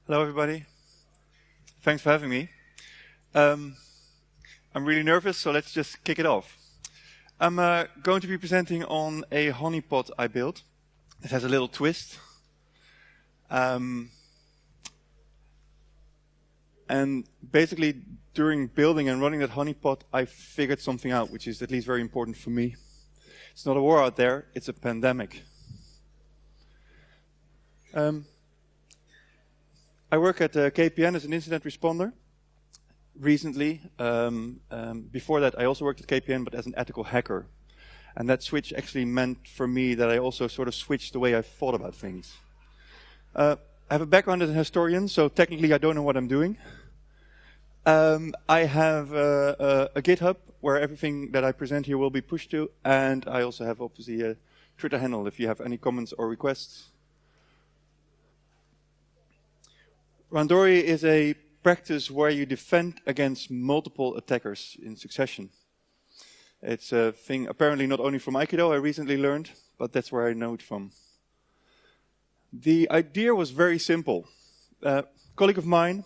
Hello, everybody. Thanks for having me. I'm really nervous, so let's just kick it off. I'm going to be presenting on a honeypot I built. It has a little twist. And basically, during building and running that honeypot, I figured something out, which is at least very important for me. It's not a war out there, it's a pandemic. I work at KPN as an incident responder. Recently, before that I also worked at KPN, but as an ethical hacker. And that switch actually meant for me that I also sort of switched the way I thought about things. I have a background as a historian, so technically I don't know what I'm doing. I have a GitHub where everything that I present here will be pushed to, and I also have obviously a Twitter handle if you have any comments or requests. Randori is a practice where you defend against multiple attackers in succession. It's a thing apparently not only from Aikido, I recently learned, but that's where I know it from. The idea was very simple. A colleague of mine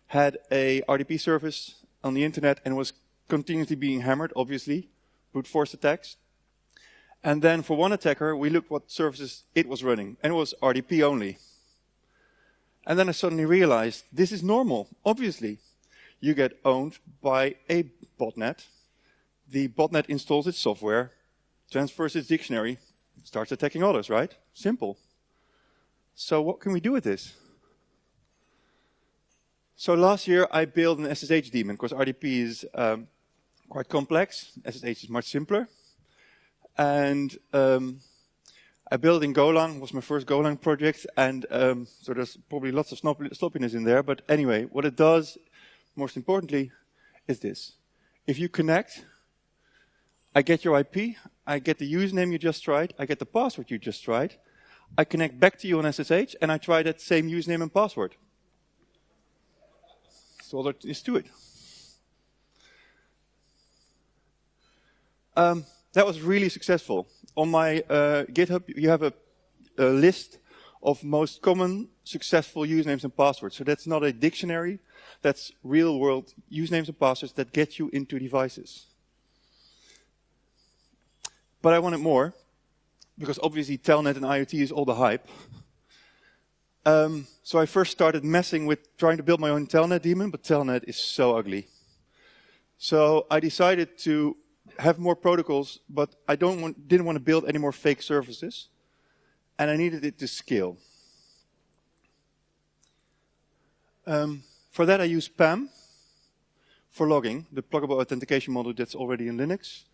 had a RDP service on the internet and was continuously being hammered, obviously, brute force attacks. And then for one attacker, we looked what services it was running, and it was RDP only. And then I suddenly realized, this is normal, obviously. You get owned by a botnet. The botnet installs its software, transfers its dictionary, starts attacking others, right? Simple. So what can we do with this? So last year I built an SSH daemon, because RDP is quite complex. SSH is much simpler. And I built in Golang, it was my first Golang project, and so there's probably lots of sloppiness in there, but anyway, what it does, most importantly, is this. If you connect, I get your IP, I get the username you just tried, I get the password you just tried, I connect back to you on SSH, and I try that same username and password. That's all there is to it. That was really successful. On my GitHub, you have a list of most common successful usernames and passwords. So that's not a dictionary, that's real-world usernames and passwords that get you into devices. But I wanted more, because obviously Telnet and IoT is all the hype. So I first started messing with trying to build my own Telnet daemon, but Telnet is so ugly. So I decided to have more protocols, but I didn't want to build any more fake services, and I needed it to scale. For that I use PAM for logging, the pluggable authentication module that's already in Linux.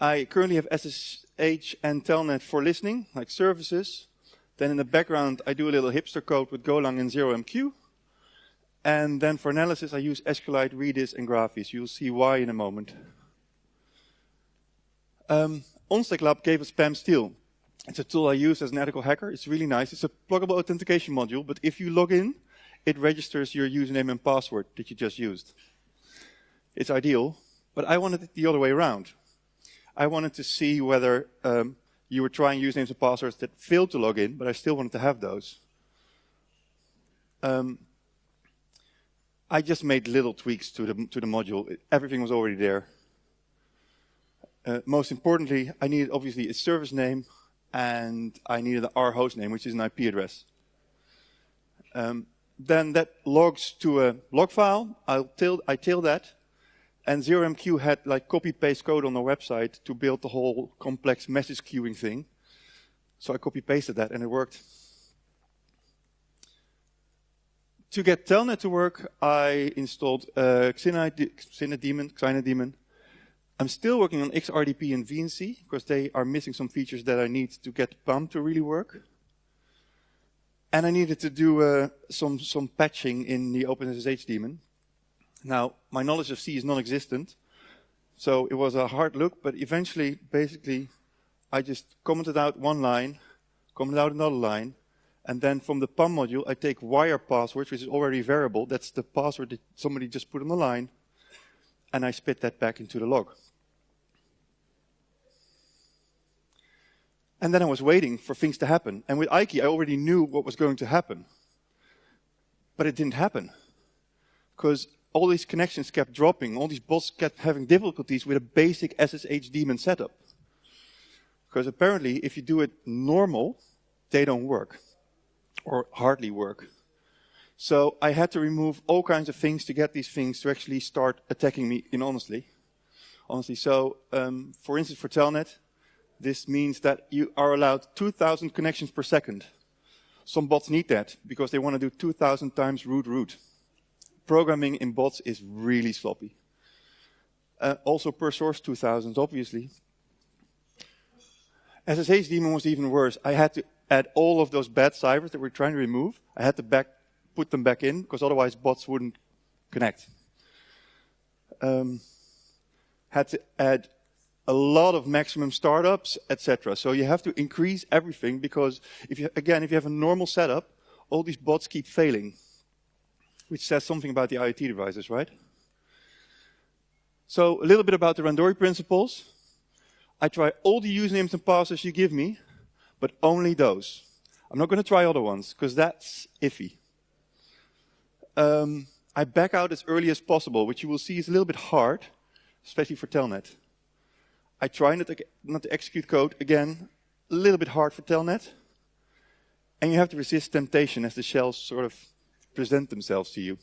I currently have SSH and Telnet for listening, like services. Then in the background I do a little hipster code with Golang and 0MQ. And then for analysis I use SQLite, Redis, and Graphies. You'll see why in a moment. OnStack Lab gave us PAM Steel. It's a tool I use as an ethical hacker. It's really nice. It's a pluggable authentication module, but if you log in, it registers your username and password that you just used. It's ideal, but I wanted it the other way around. I wanted to see whether you were trying usernames and passwords that failed to log in, but I still wanted to have those. I just made little tweaks to the module. Everything was already there. Most importantly, I needed obviously a service name, and I needed our host name, which is an IP address. Then that logs to a log file. I tail that, and 0MQ had like copy-paste code on their website to build the whole complex message queuing thing. So I copy-pasted that, and it worked. To get Telnet to work, I installed Xina daemon. I'm still working on XRDP and VNC, because they are missing some features that I need to get PAM to really work. And I needed to do some patching in the OpenSSH daemon. Now, my knowledge of C is non-existent, so it was a hard look, but eventually, basically, I just commented out one line, commented out another line, and then from the PAM module, I take wire passwords, which is already variable. That's the password that somebody just put on the line, and I spit that back into the log. And then I was waiting for things to happen. And with Aiki, I already knew what was going to happen. But it didn't happen. Because all these connections kept dropping. All these bots kept having difficulties with a basic SSH daemon setup. Because apparently, if you do it normal, they don't work. Or hardly work. So I had to remove all kinds of things to get these things to actually start attacking me honestly. So, for instance, for Telnet, this means that you are allowed 2,000 connections per second. Some bots need that because they want to do 2,000 times root. Programming in bots is really sloppy. Also per source 2,000, obviously. SSH daemon was even worse. I had to add all of those bad ciphers that we're trying to remove. I had to put them back in because otherwise bots wouldn't connect. Had to add a lot of maximum startups, etc. So you have to increase everything because if you have a normal setup, all these bots keep failing, which says something about the IoT devices, right? So a little bit about the Randori principles. I try all the usernames and passwords you give me, but only those. I'm not going to try other ones because that's iffy. I back out as early as possible, which you will see is a little bit hard, especially for Telnet. I try not to execute code, again, a little bit hard for Telnet. And you have to resist temptation as the shells sort of present themselves to you.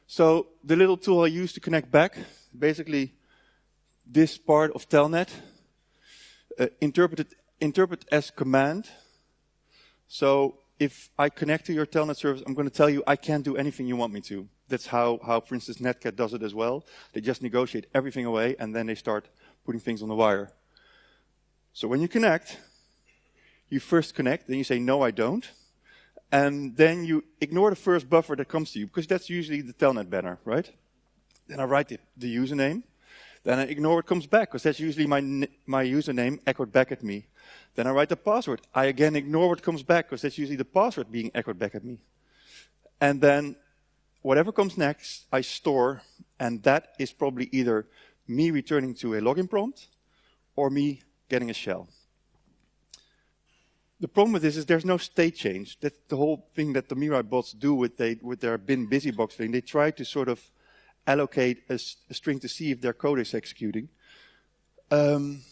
So the little tool I use to connect back, basically this part of Telnet, interpret as command. So if I connect to your Telnet service, I'm going to tell you I can't do anything you want me to. That's how for instance, Netcat does it as well. They just negotiate everything away, and then they start putting things on the wire. So when you connect, you first connect, then you say, no, I don't. And then you ignore the first buffer that comes to you, because that's usually the Telnet banner, right? Then I write the username. Then I ignore what comes back, because that's usually my username echoed back at me. Then I write the password. I again ignore what comes back, because that's usually the password being echoed back at me. And then whatever comes next, I store, and that is probably either me returning to a login prompt or me getting a shell. The problem with this is there's no state change. That's the whole thing that the Mirai bots do with their bin busybox thing. They try to sort of allocate a string to see if their code is executing. And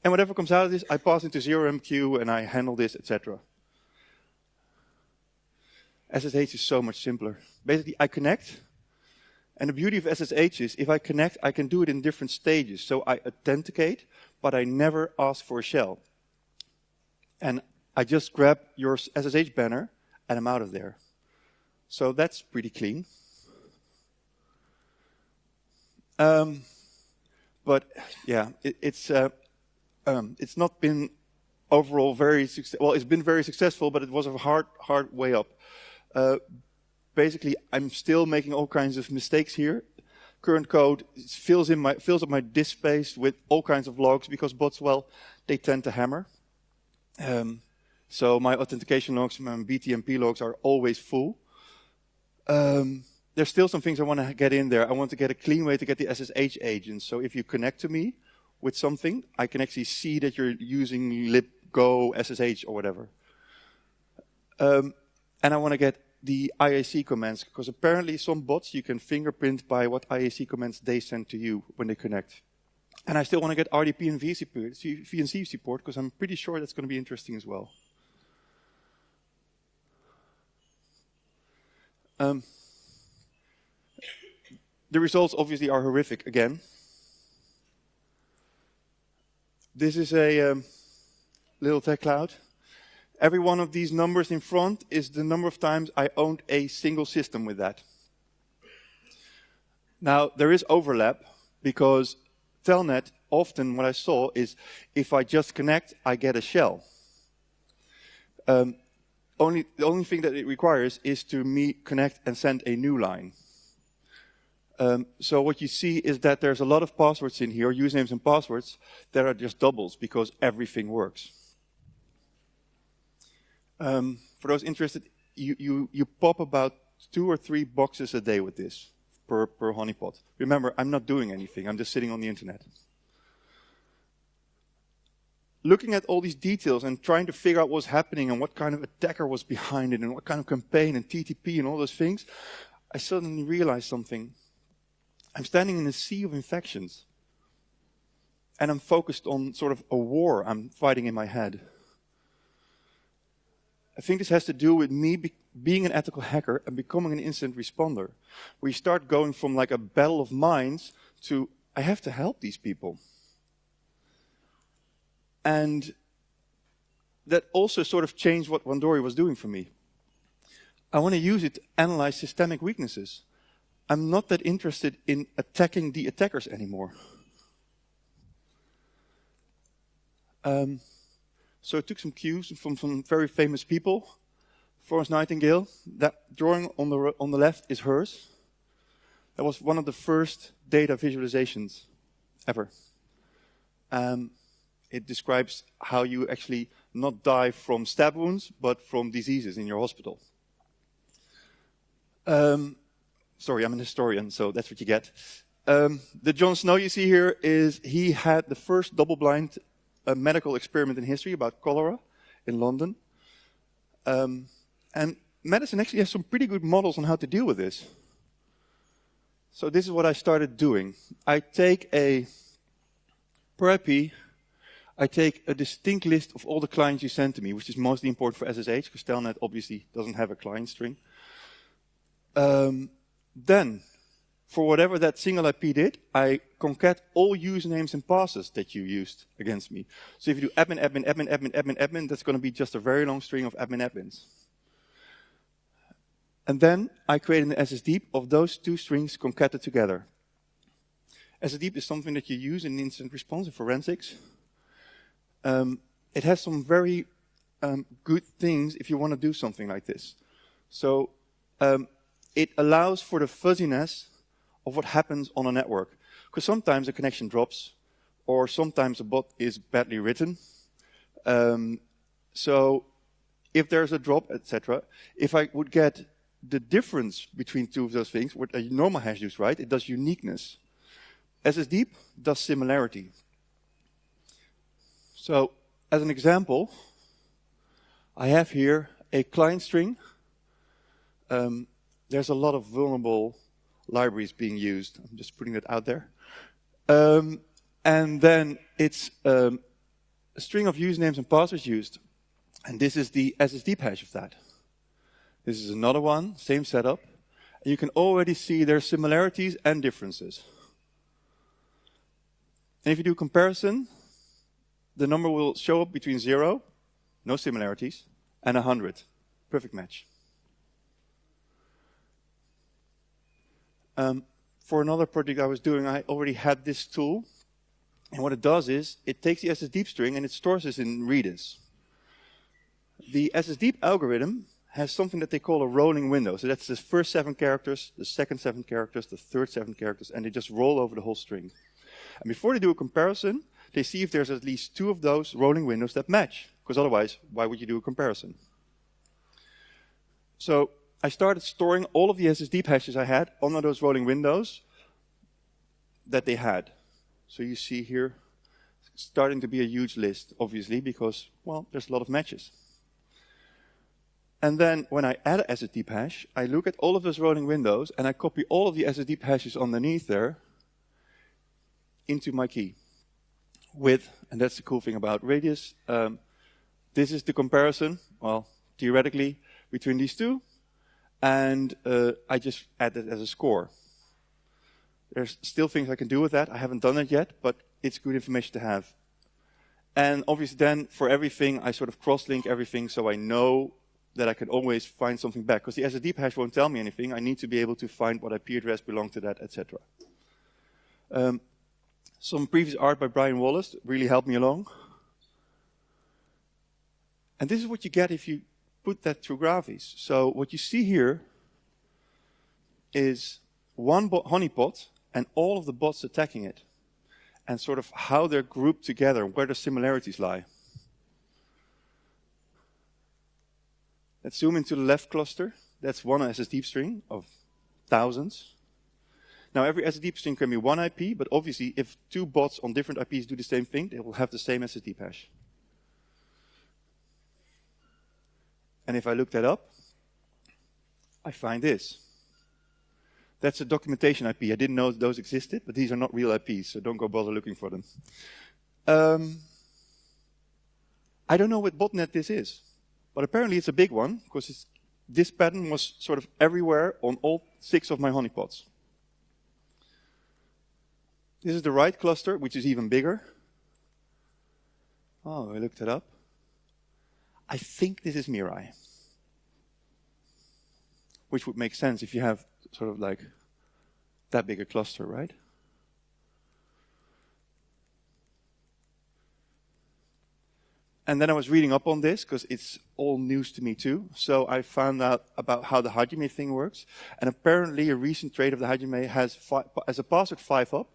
whatever comes out of this, I pass into 0MQ and I handle this, etc. SSH is so much simpler. Basically, I connect, and the beauty of SSH is if I connect, I can do it in different stages. So I authenticate, but I never ask for a shell. And I just grab your SSH banner, and I'm out of there. So that's pretty clean. But yeah, it's not been overall very successful. Well, it's been very successful, but it was a hard way up. Basically, I'm still making all kinds of mistakes here. Current code fills up my disk space with all kinds of logs because bots, well, they tend to hammer. So my authentication logs, my BTMP logs are always full. There's still some things I want to get in there. I want to get a clean way to get the SSH agents. So if you connect to me with something, I can actually see that you're using libgo SSH or whatever. And I want to get the IAC commands, because apparently some bots you can fingerprint by what IAC commands they send to you when they connect. And I still want to get RDP and VNC support, because I'm pretty sure that's going to be interesting as well. The results obviously are horrific again. This is a little tech cloud. Every one of these numbers in front is the number of times I owned a single system with that. Now, there is overlap, because Telnet, often what I saw is if I just connect, I get a shell. The only thing that it requires is to me connect and send a new line. So what you see is that there's a lot of passwords in here, usernames and passwords, that are just doubles because everything works. For those interested, you pop about 2 or 3 boxes a day with this per honeypot. Remember, I'm not doing anything. I'm just sitting on the internet. looking at all these details and trying to figure out what's happening and what kind of attacker was behind it and what kind of campaign and TTP and all those things, I suddenly realized something. I'm standing in a sea of infections. And I'm focused on sort of a war I'm fighting in my head. I think this has to do with me being an ethical hacker and becoming an incident responder. We start going from like a battle of minds to, I have to help these people. And that also sort of changed what Randori was doing for me. I want to use it to analyze systemic weaknesses. I'm not that interested in attacking the attackers anymore. So I took some cues from some very famous people. Florence Nightingale, that drawing on the left is hers. That was one of the first data visualizations ever. It describes how you actually not die from stab wounds, but from diseases in your hospital. Sorry, I'm an historian, so that's what you get. The Jon Snow you see here he had the first double-blind medical experiment in history about cholera in London. And medicine actually has some pretty good models on how to deal with this. So this is what I started doing. I take per IP, I take a distinct list of all the clients you send to me, which is mostly important for SSH, because Telnet obviously doesn't have a client string. Then, for whatever that single IP did, I concat all usernames and passes that you used against me. So if you do admin, admin, admin, admin, admin, admin, that's going to be just a very long string of admin, admins. And then I created an SSDeep of those two strings concatenated together. SSDeep is something that you use in incident response in forensics. It has some very good things if you want to do something like this. So it allows for the fuzziness of what happens on a network. Because sometimes a connection drops, or sometimes a bot is badly written. So if there's a drop, etc., if I would get the difference between two of those things, what a normal hash does, right? It does uniqueness. SSDeep does similarity. So, as an example, I have here a client string. There's a lot of vulnerable libraries being used. I'm just putting that out there. And then it's a string of usernames and passwords used. And this is the SSDeep hash of that. This is another one, same setup. And you can already see their similarities and differences. And if you do comparison, the number will show up between 0, no similarities, and 100. Perfect match. For another project I was doing, I already had this tool. And what it does is, it takes the SSDeep string and it stores this in Redis. The SSDeep algorithm has something that they call a rolling window. So that's the first 7 characters, the second 7 characters, the third 7 characters, and they just roll over the whole string. And before they do a comparison, they see if there's at least 2 of those rolling windows that match. Because otherwise, why would you do a comparison? So I started storing all of the SSDeep hashes I had under those rolling windows that they had. So you see here, starting to be a huge list, obviously, because, well, there's a lot of matches. And then when I add a SSDeep hash, I look at all of those rolling windows and I copy all of the SSDeep hashes underneath there into my key. And that's the cool thing about Radius, this is the comparison, well, theoretically, between these two. And I just add it as a score. There's still things I can do with that. I haven't done it yet, but it's good information to have. And obviously then, for everything, I sort of cross-link everything so I know that I can always find something back. Because the SSDeep hash won't tell me anything. I need to be able to find what IP address belonged to that, etc. Some previous art by Brian Wallace really helped me along. And this is what you get if you put that through Graphs. So what you see here is one honeypot and all of the bots attacking it. And sort of how they're grouped together, where the similarities lie. Let's zoom into the left cluster. That's one SSDeep string of thousands. Now every SSDeep string can be one IP, but obviously if 2 bots on different IPs do the same thing, they will have the same SSDeep hash. And if I look that up, I find this. That's a documentation IP. I didn't know those existed, but these are not real IPs, so don't go bother looking for them. I don't know what botnet this is, but apparently it's a big one, because this pattern was sort of everywhere on all 6 of my honeypots. This is the right cluster, which is even bigger. Oh, I looked it up. I think this is Mirai. Which would make sense if you have sort of like that big a cluster, right? And then I was reading up on this, because it's all news to me too. So I found out about how the Hajime thing works. And apparently a recent trade of the Hajime has a password 5 up.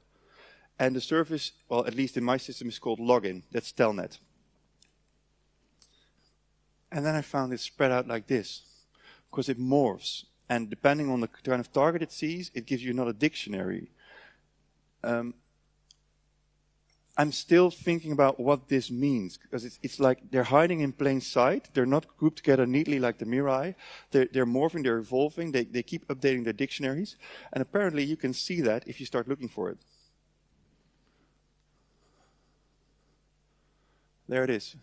And the service, well, at least in my system, is called login. That's telnet. And then I found it spread out like this, because it morphs. And depending on the kind of target it sees, it gives you another dictionary. I'm still thinking about what this means, because it's like they're hiding in plain sight. They're not grouped together neatly like the Mirai. They're morphing, they're evolving. They keep updating their dictionaries. And apparently you can see that if you start looking for it. There it is.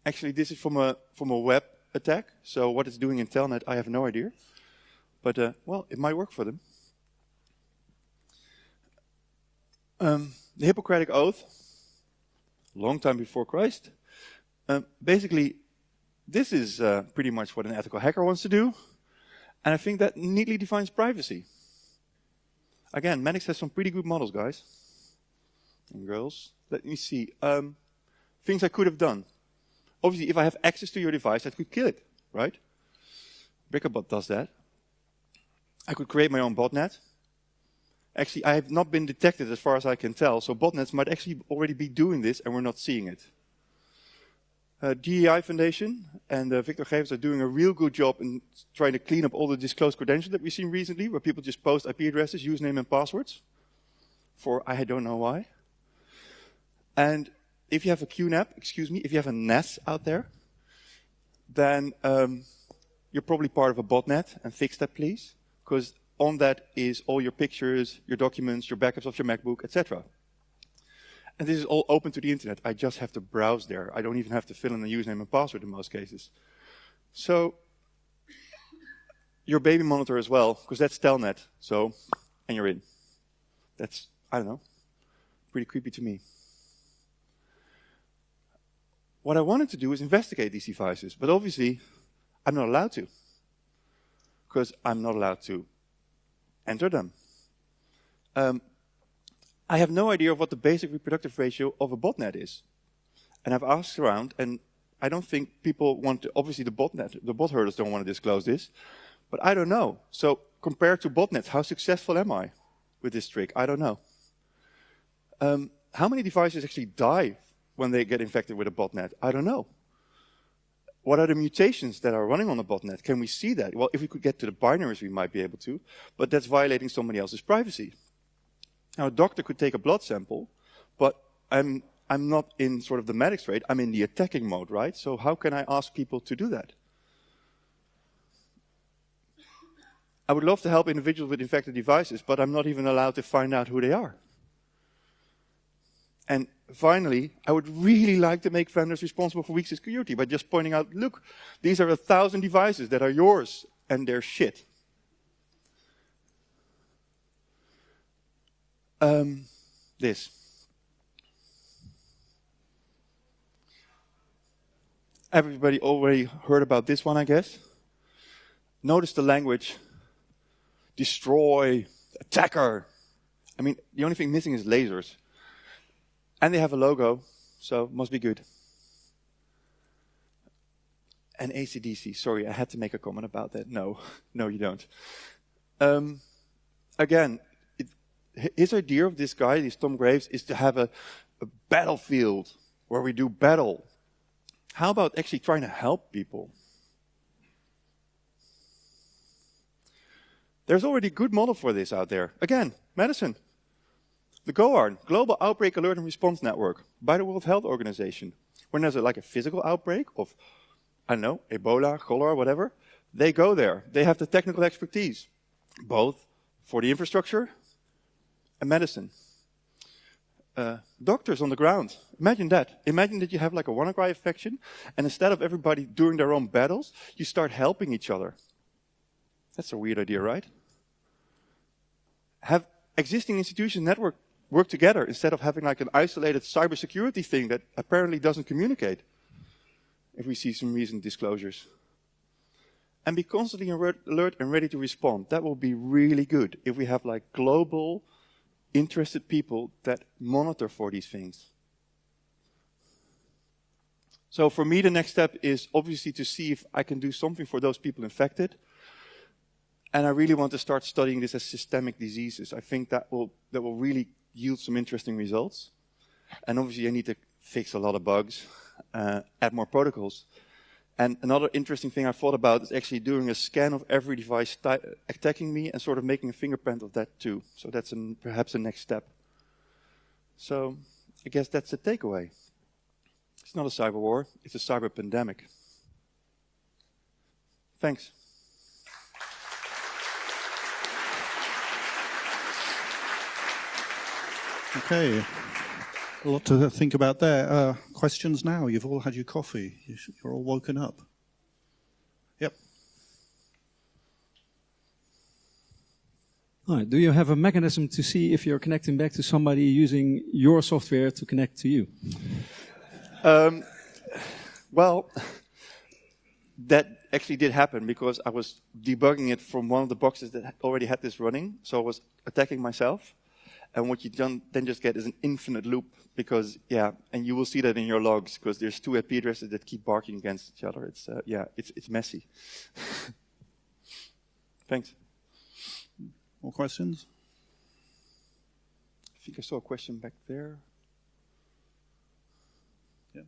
Actually, this is from a web attack. So what it's doing in Telnet, I have no idea. But, well, it might work for them. The Hippocratic Oath, long time before Christ. Basically, this is pretty much what an ethical hacker wants to do. And I think that neatly defines privacy. Again, Manix has some pretty good models, guys. And girls. Let me see. Things I could have done. Obviously, if I have access to your device, I could kill it, right? Brickerbot does that. I could create my own botnet. Actually, I have not been detected as far as I can tell, so botnets might actually already be doing this and we're not seeing it. DEI Foundation and Victor Gevers are doing a real good job in trying to clean up all the disclosed credentials that we've seen recently, where people just post IP addresses, username and passwords, for I don't know why. And if you have a QNAP, if you have a NAS out there, then you're probably part of a botnet, and fix that please, because on that is all your pictures, your documents, your backups of your MacBook, etc. And this is all open to the internet. I just have to browse there. I don't even have to fill in a username and password in most cases. So, your baby monitor as well, because that's Telnet. So, and you're in. That's, I don't know, pretty creepy to me. What I wanted to do is investigate these devices, but obviously, I'm not allowed to. Because I'm not allowed to enter them. I have no idea of what the basic reproductive ratio of a botnet is. And I've asked around, and I don't think people want to, obviously the bot herders don't want to disclose this, but I don't know. So compared to botnets, how successful am I with this trick? I don't know. How many devices actually die when they get infected with a botnet? I don't know. What are the mutations that are running on a botnet? Can we see that? Well, if we could get to the binaries, we might be able to, but that's violating somebody else's privacy. Now, a doctor could take a blood sample, but I'm not in sort of the medics trade, I'm in the attacking mode, right? So how can I ask people to do that? I would love to help individuals with infected devices, but I'm not even allowed to find out who they are. And finally, I would really like to make vendors responsible for weak security by just pointing out, look, these are 1,000 devices that are yours, and they're shit. This. Everybody already heard about this one, I guess. Notice the language. Destroy, attacker. I mean, the only thing missing is lasers. And they have a logo, so must be good. And AC/DC, sorry, I had to make a comment about that. No, no you don't. Again, his idea of this guy, this Tom Graves, is to have a battlefield where we do battle. How about actually trying to help people? There's already a good model for this out there. Again, medicine. The GOARN, Global Outbreak Alert and Response Network, by the World Health Organization. When there's like a physical outbreak of, I don't know, Ebola, cholera, whatever, they go there. They have the technical expertise, both for the infrastructure and medicine. Doctors on the ground. Imagine that. Imagine that you have like a WannaCry infection, and instead of everybody doing their own battles, you start helping each other. That's a weird idea, right? Have existing institutions work together instead of having like an isolated cybersecurity thing that apparently doesn't communicate. If we see some recent disclosures. And be constantly alert and ready to respond. That will be really good if we have like global interested people that monitor for these things. So for me, the next step is obviously to see if I can do something for those people infected. And I really want to start studying this as systemic diseases. I think that will really yield some interesting results. And obviously I need to fix a lot of bugs, add more protocols. And another interesting thing I thought about is actually doing a scan of every device attacking me and sort of making a fingerprint of that too. So that's perhaps a next step. So I guess that's the takeaway. It's not a cyber war, it's a cyber pandemic. Thanks. Okay, a lot to think about there. Questions now? You've all had your coffee. You're all woken up. Yep. Hi, do you have a mechanism to see if you're connecting back to somebody using your software to connect to you? Well, that actually did happen because I was debugging it from one of the boxes that already had this running. So I was attacking myself. And what you then just get is an infinite loop because, and you will see that in your logs because there's two IP addresses that keep barking against each other. It's, it's messy. Thanks. More questions? I think I saw a question back there. Yeah.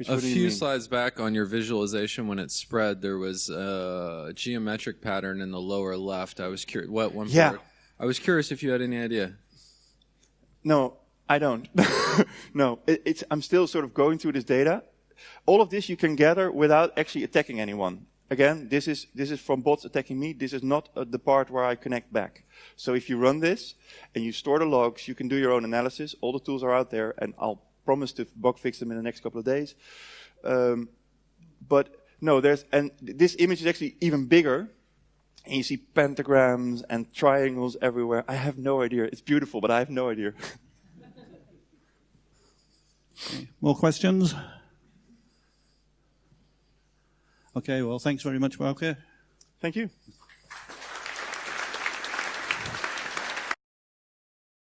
A few slides back on your visualization, when it spread, there was a geometric pattern in the lower left. I was curious. What one? Yeah. Forward? I was curious if you had any idea. No, I don't. No, I'm still sort of going through this data. All of this you can gather without actually attacking anyone. Again, this is from bots attacking me. This is not the part where I connect back. So if you run this and you store the logs, you can do your own analysis. All the tools are out there, and I'll promise to bug fix them in the next couple of days. But no, and this image is actually even bigger. And you see pentagrams and triangles everywhere. I have no idea. It's beautiful, but I have no idea. Okay. More questions? Okay, well, thanks very much, Bouke. Thank you.